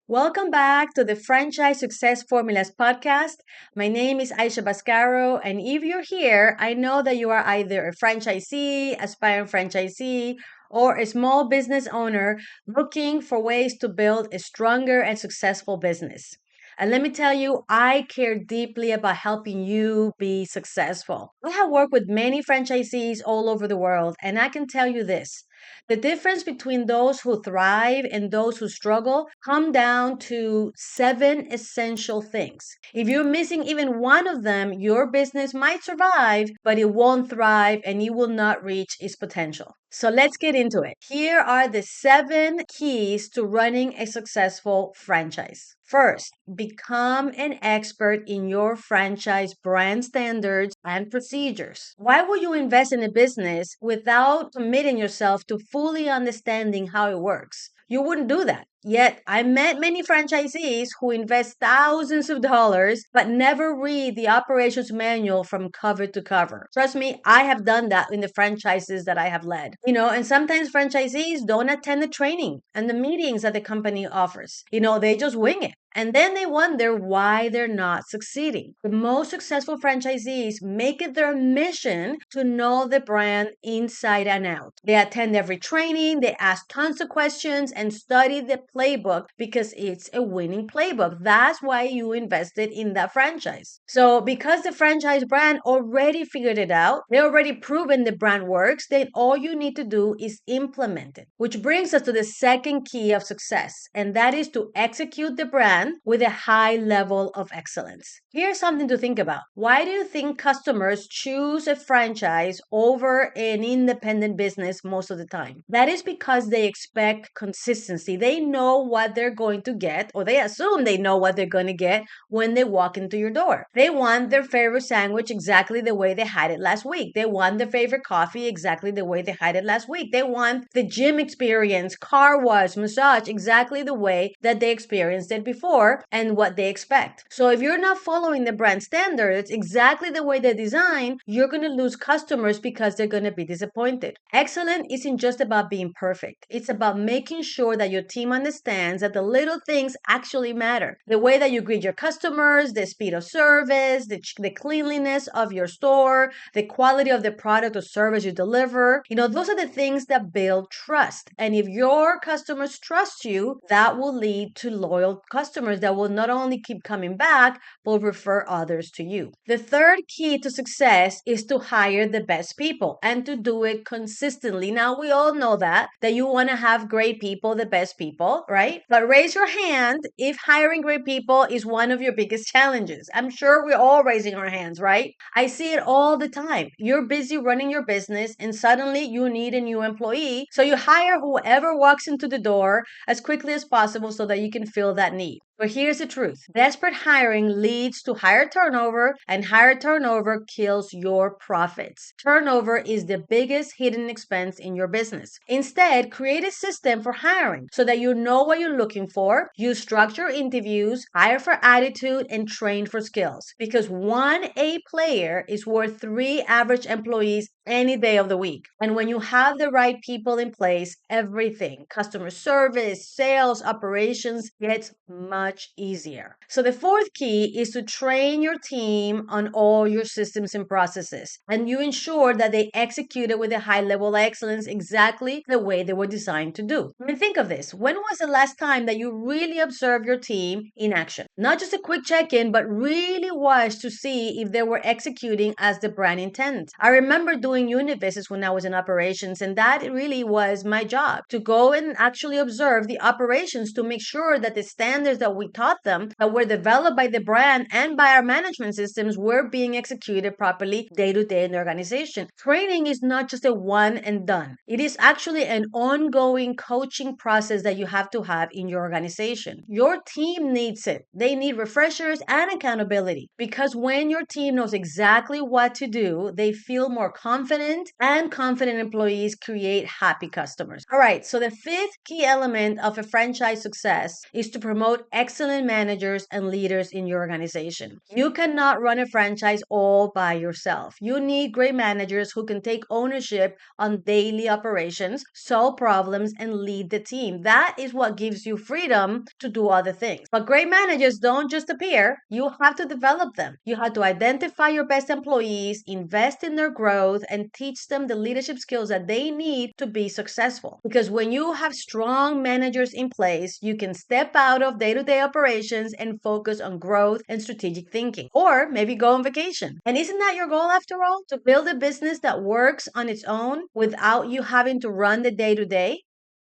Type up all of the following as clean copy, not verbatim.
Welcome back to the Franchise Success Formulas podcast. My name is Aisha Bascaro, and if you're here, I know that you are either a franchisee, aspiring franchisee, or a small business owner looking for ways to build a stronger and successful business. And let me tell you, I care deeply about helping you be successful. I have worked with many franchisees all over the world, and I can tell you this. The difference between those who thrive and those who struggle come down to seven essential things. If you're missing even one of them, your business might survive, but it won't thrive and it will not reach its potential. So let's get into it. Here are the seven keys to running a successful franchise. First, become an expert in your franchise brand standards and procedures. Why would you invest in a business without committing yourself to fully understanding how it works? You wouldn't do that. Yet, I met many franchisees who invest thousands of dollars but never read the operations manual from cover to cover. Trust me, I have done that in the franchises that I have led. And sometimes franchisees don't attend the training and the meetings that the company offers. They just wing it. And then they wonder why they're not succeeding. The most successful franchisees make it their mission to know the brand inside and out. They attend every training, they ask tons of questions, and study the playbook because it's a winning playbook. That's why you invested in that franchise. So, because the franchise brand already figured it out, they already proven the brand works, then all you need to do is implement it. Which brings us to the second key of success, and that is to execute the brand with a high level of excellence. Here's something to think about. Why do you think customers choose a franchise over an independent business most of the time? That is because they expect consistency. They know what they're going to get, or they assume they know what they're going to get when they walk into your door. They want their favorite sandwich exactly the way they had it last week. They want their favorite coffee exactly the way they had it last week. They want the gym experience, car wash, massage exactly the way that they experienced it before and what they expect. So if you're not following the brand standards exactly the way they're designed, you're going to lose customers because they're going to be disappointed. Excellent isn't just about being perfect. It's about making sure that your team understands that the little things actually matter. The way that you greet your customers, the speed of service, the cleanliness of your store, the quality of the product or service you deliver. Those are the things that build trust. And if your customers trust you, that will lead to loyal customers that will not only keep coming back, but refer others to you. The third key to success is to hire the best people and to do it consistently. Now, we all know that you want to have great people, the best people, right? But raise your hand if hiring great people is one of your biggest challenges. I'm sure we're all raising our hands, right? I see it all the time. You're busy running your business and suddenly you need a new employee. So you hire whoever walks into the door as quickly as possible so that you can fill that need. But here's the truth. Desperate hiring leads to higher turnover, and higher turnover kills your profits. Turnover is the biggest hidden expense in your business. Instead, create a system for hiring so that you know what you're looking for. You structure interviews, hire for attitude, and train for skills. Because one A player is worth 3 average employees any day of the week. And when you have the right people in place, everything, customer service, sales, operations, gets much easier. So the fourth key is to train your team on all your systems and processes, and you ensure that they execute it with a high level of excellence exactly the way they were designed to do. I mean, think of this. When was the last time that you really observed your team in action? Not just a quick check-in, but really watch to see if they were executing as the brand intended. I remember doing unit visits when I was in operations, and that really was my job, to go and actually observe the operations to make sure that the standards that we taught them, that were developed by the brand and by our management systems, were being executed properly day to day in the organization. Training is not just a one and done. It is actually an ongoing coaching process that you have to have in your organization. Your team needs it. They need refreshers and accountability, because when your team knows exactly what to do, they feel more confident confident, and confident employees create happy customers. All right, so the fifth key element of a franchise success is to promote excellent managers and leaders in your organization. You cannot run a franchise all by yourself. You need great managers who can take ownership on daily operations, solve problems, and lead the team. That is what gives you freedom to do other things. But great managers don't just appear. You have to develop them. You have to identify your best employees, invest in their growth, and teach them the leadership skills that they need to be successful. Because when you have strong managers in place, you can step out of day-to-day operations and focus on growth and strategic thinking. Or maybe go on vacation. And isn't that your goal after all? To build a business that works on its own without you having to run the day-to-day?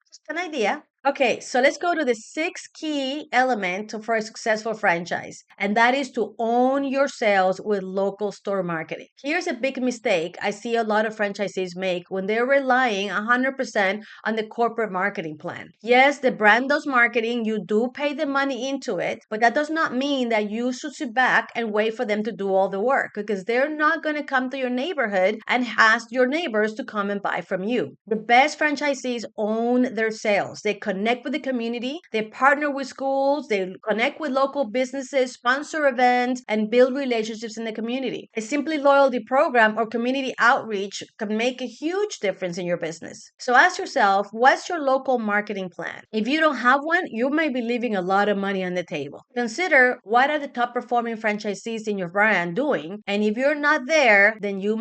Just an idea. Okay, so let's go to the sixth key element for a successful franchise, and that is to own your sales with local store marketing. Here's a big mistake I see a lot of franchisees make when they're relying 100% on the corporate marketing plan. Yes, the brand does marketing, you do pay the money into it, but that does not mean that you should sit back and wait for them to do all the work, because they're not going to come to your neighborhood and ask your neighbors to come and buy from you. The best franchisees own their sales. They connect with the community, they partner with schools, they connect with local businesses, sponsor events, and build relationships in the community. A Simply Loyalty program or community outreach can make a huge difference in your business. So ask yourself, what's your local marketing plan? If you don't have one, you may be leaving a lot of money on the table. Consider what are the top performing franchisees in your brand doing, and if you're not there, then you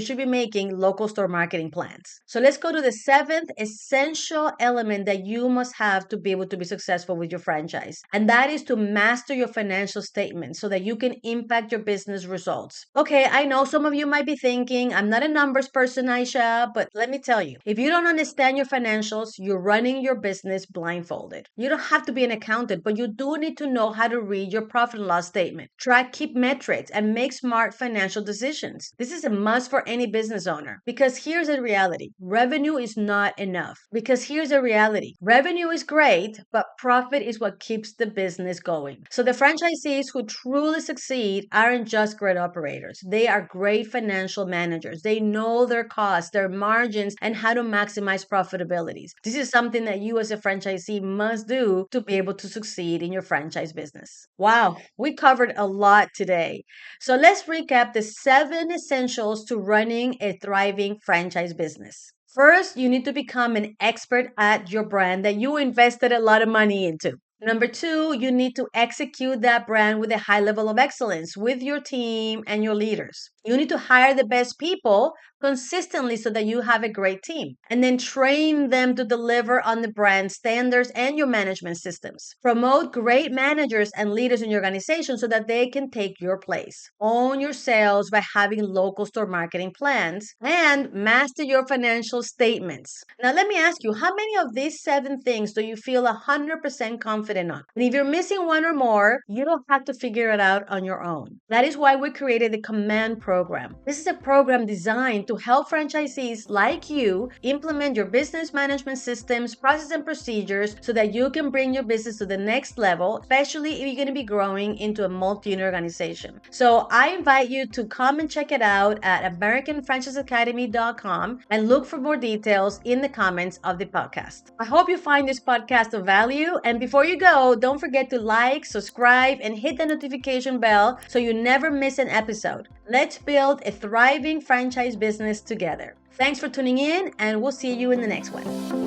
should be making local store marketing plans. So let's go to the seventh essential element that you must have to be able to be successful with your franchise. And that is to master your financial statements so that you can impact your business results. Okay, I know some of you might be thinking, I'm not a numbers person, Aisha, but let me tell you, if you don't understand your financials, you're running your business blindfolded. You don't have to be an accountant, but you do need to know how to read your profit and loss statement, track key metrics, and make smart financial decisions. This is a must for any business owner, because here's the reality. Revenue is not enough. Because here's the reality. Revenue is great, but profit is what keeps the business going. So the franchisees who truly succeed aren't just great operators. They are great financial managers. They know their costs, their margins, and how to maximize profitabilities. This is something that you as a franchisee must do to be able to succeed in your franchise business. Wow, we covered a lot today. So let's recap the 7 essentials to running a thriving franchise business. First, you need to become an expert at your brand that you invested a lot of money into. Number 2, you need to execute that brand with a high level of excellence with your team and your leaders. You need to hire the best people consistently so that you have a great team, and then train them to deliver on the brand standards and your management systems. Promote great managers and leaders in your organization so that they can take your place. Own your sales by having local store marketing plans, and master your financial statements. Now, let me ask you, how many of these 7 things do you feel 100% confident on? And if you're missing one or more, you don't have to figure it out on your own. That is why we created the Command Program. This is a program designed to help franchisees like you implement your business management systems, process, and procedures so that you can bring your business to the next level, especially if you're going to be growing into a multi-unit organization. So I invite you to come and check it out at AmericanFranchiseAcademy.com and look for more details in the comments of the podcast. I hope you find this podcast of value. And before you go, don't forget to like, subscribe, and hit the notification bell so you never miss an episode. Let's build a thriving franchise business together. Thanks for tuning in, and we'll see you in the next one.